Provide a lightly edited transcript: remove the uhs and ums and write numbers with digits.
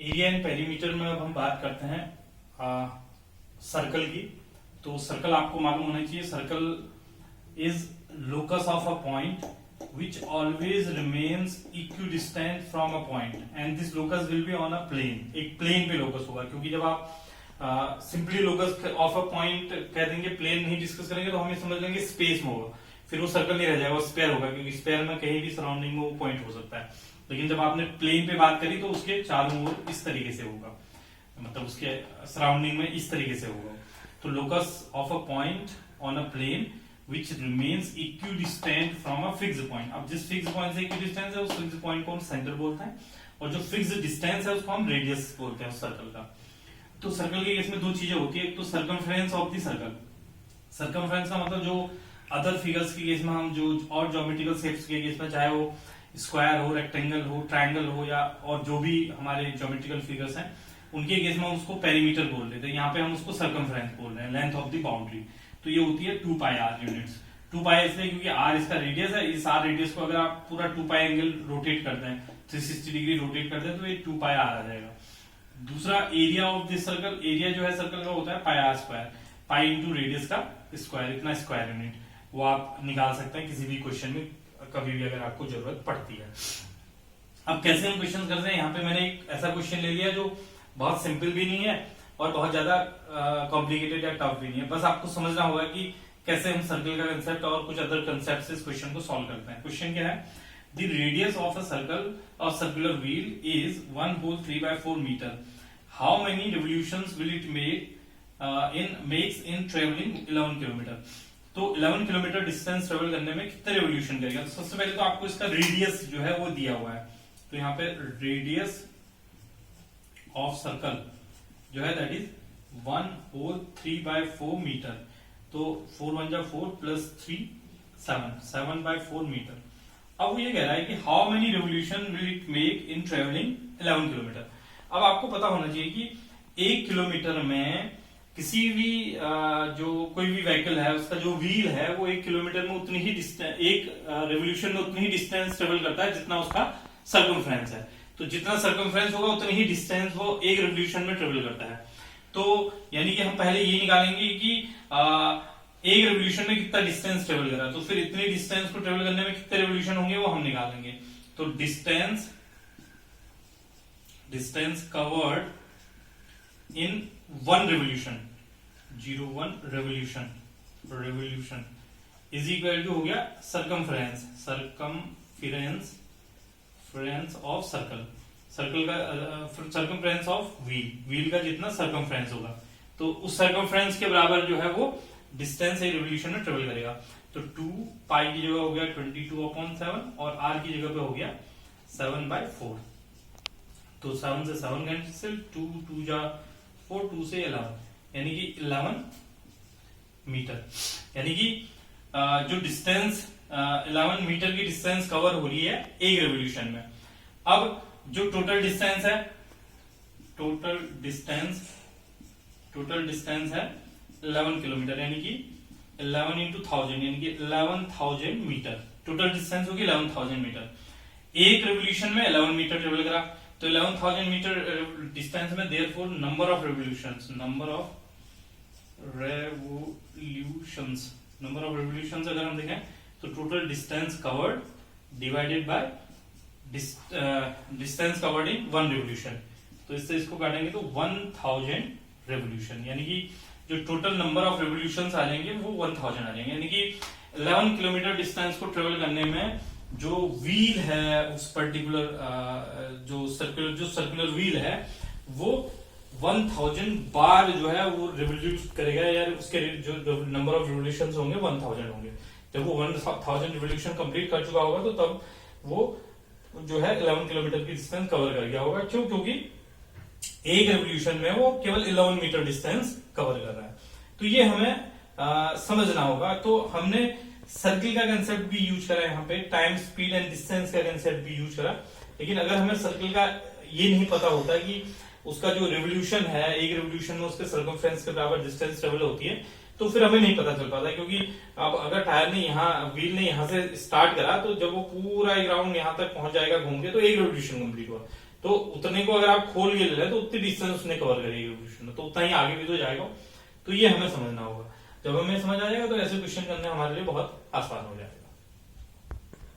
Area and perimeter में अब हम बात करते हैं सर्कल की। तो सर्कल आपको मालूम होना चाहिए, circle is locus of a point which always remains equidistant from a point and this locus will be on a plane. एक प्लेन पे लोकस होगा, क्योंकि जब आप simply locus of a point कह देंगे, प्लेन नहीं डिस्कस करेंगे, तो हम ये समझ लेंगे स्पेस में होगा, फिर वो सर्कल नहीं रह जाएगा, वो स्पेयर होगा, क्योंकि स्पेयर में कहीं भी सराउंडिंग में वो पॉइंट हो सकता है। लेकिन जब आपने प्लेन पे बात करी तो उसके चारों ओर इस तरीके से होगा, मतलब उसके सराउंडिंग में इस तरीके से होगा। तो locus of a point on a plane which remains equidistant from a fix point. अब जिस फिक्स पॉइंट से इक्विडिस्टेंस है उस फिक्स पॉइंट को हम सेंटर बोलते हैं, और जो फिक्स डिस्टेंस है उसको हम रेडियस बोलते हैं उस सर्कल का। तो सर्कल के केस में दो चीजें होती है, एक तो circumference of the circle. Circumference का मतलब जो अदर फिगर्स के केस में हम जो और ज्योमेट्रिकल शेप्स के केस में, चाहे वो स्क्वायर हो, रेक्टेंगल हो, ट्रायंगल हो, या और जो भी हमारे ज्योमेट्रिकल फिगर्स हैं उनके केस में हम उसको पेरीमीटर बोल रहे थे, यहाँ पे हम उसको सर्कमफ्रेंस बोल रहे हैं, लेंथ ऑफ द बाउंड्री। तो ये होती है 2 पाई आर यूनिट्स। 2 पाई इसलिए क्योंकि आर इसका रेडियस है, इस आर रेडियस को अगर आप पूरा 2 पाई एंगल रोटेट करते हैं, 360 डिग्री रोटेट करते हैं, तो ये 2 पाई आर आ जाएगा। दूसरा area of this circle, area जो है सर्कल का होता है pi R square, pi into radius का स्क्वायर, इतना स्क्वायर यूनिट, वो आप निकाल सकते हैं किसी भी क्वेश्चन में कभी भी अगर आपको जरूरत पड़ती है। अब कैसे हम क्वेश्चन करते हैं, यहाँ पे मैंने एक ऐसा क्वेश्चन ले लिया जो बहुत सिंपल भी नहीं है और बहुत ज्यादा कॉम्प्लिकेटेड या टफ भी नहीं है। बस आपको समझना होगा कि कैसे हम सर्कल का कंसेप्ट और कुछ अदर कंसेप्ट से इस क्वेश्चन को सॉल्व करते हैं। क्वेश्चन क्या है, the radius of a circle of circular wheel is 1/3/4 metre. How many revolutions will it makes in travelling 11 kilometre. तो 11 किलोमीटर डिस्टेंस ट्रेवल करने में कितने रिवोल्यूशन करेगा। तो सबसे पहले तो आपको इसका रेडियस जो है वो दिया हुआ है, तो यहाँ पे रेडियस ऑफ सर्कल जो है दैट इज 1/3/4 मीटर। तो 4 1 जा 4 प्लस 3 7/4 मीटर। अब वो ये कह रहा है कि how many revolution will it make in travelling 11 kilometre. अब आपको पता होना चाहिए कि 1 किलोमीटर में किसी भी जो कोई भी व्हीकल है उसका जो व्हील है वो 1 किलोमीटर में उतनी ही एक रेवोल्यूशन में उतनी ही डिस्टेंस ट्रेवल करता है जितना उसका सर्कमफ्रेंस है। तो जितना सर्कमफ्रेंस होगा उतनी ही डिस्टेंस वो एक रेवोल्यूशन में ट्रेवल करता है। तो यानी कि हम पहले ये निकालेंगे कि एक रेवोल्यूशन में कितना डिस्टेंस ट्रेवल करा, तो फिर इतनी डिस्टेंस को ट्रेवल करने में कितने रेवोल्यूशन होंगे वो हम निकालेंगे। तो distance covered in 1 revolution, 01 revolution is equal to हो गया सर्कमफ्रेंस ऑफ सर्कल, सर्कल का सर्कमफ्रेंस ऑफ व्हील का जितना सर्कमफ्रेंस होगा, तो उस सर्कमफ्रेंस के बराबर जो है वो डिस्टेंस एक रेवोल्यूशन में ट्रेवल करेगा। तो 2 पाई की जगह हो गया 22/7 और r की जगह पे हो गया 7/4। तो 7 से 7 कैंसिल, 2 2 जा 4, 2 से 11, यानी कि 11 मीटर। यानी कि जो डिस्टेंस 11 मीटर की डिस्टेंस कवर हो रही है एक रेवोल्यूशन में। अब जो टोटल डिस्टेंस है, टोटल डिस्टेंस है 11 किलोमीटर, यानी कि 11 into 1000 यानी कि 11,000 मीटर। टोटल डिस्टेंस होगी 11,000 मीटर। एक रेवोल्यूशन में 11 मीटर ट्रेवल करा, तो 11,000 मीटर डिस्टेंस में देयरफॉर नंबर ऑफ रेवोल्यूशंस अगर हम देखें तो total distance covered divided by distance covered in 1 revolution. तो इससे इसको काटेंगे तो 1000 रेवोल्यूशन, यानी कि जो टोटल नंबर ऑफ रेवोल्यूशंस आ जाएंगे वो 1000 आ जाएंगे। यानी कि 11 किलोमीटर डिस्टेंस को ट्रेवल करने में जो व्हील है उस पर्टिकुलर जो सर्कुलर व्हील है वो 1000 बार जो है वो रिवोल्यूट करेगा, या उसके जो नंबर ऑफ रिवोल्यूशंस होंगे 1000 होंगे। जब वो 1000 रिवोल्यूशन कंप्लीट कर चुका होगा तो तब वो जो है 11 किलोमीटर की डिस्टेंस कवर कर गया होगा। क्यों? क्योंकि एक रेवोल्यूशन में वो केवल 11 मीटर डिस्टेंस कवर कर रहा है। तो ये हमें समझना होगा। तो हमने सर्किल का कंसेप्ट भी यूज करा यहाँ पे, टाइम स्पीड एंड डिस्टेंस का कंसेप्ट भी यूज करा। लेकिन अगर हमें सर्किल का ये नहीं पता होता कि उसका जो रेवोल्यूशन है, एक रेवोल्यूशन में उसके सर्कमफ्रेंस के बराबर डिस्टेंस ट्रेवल होती है, तो फिर हमें नहीं पता चल पाता। क्योंकि अब अगर टायर ने व्हील ने यहाँ से स्टार्ट करा तो जब वो पूरा ग्राउंड यहाँ तक पहुंच जाएगा घूम के, तो एक रेवोल्यूशन कंप्लीट हुआ। तो उतने को अगर आप खोल के ले रहे तो उतनी डिस्टेंस उसने कवर करेगी क्वेश्चन, तो उतना ही आगे भी तो जाएगा। तो ये हमें समझना होगा। जब हमें समझ आ जाएगा तो ऐसे क्वेश्चन करने हमारे लिए बहुत आसान हो जाएगा।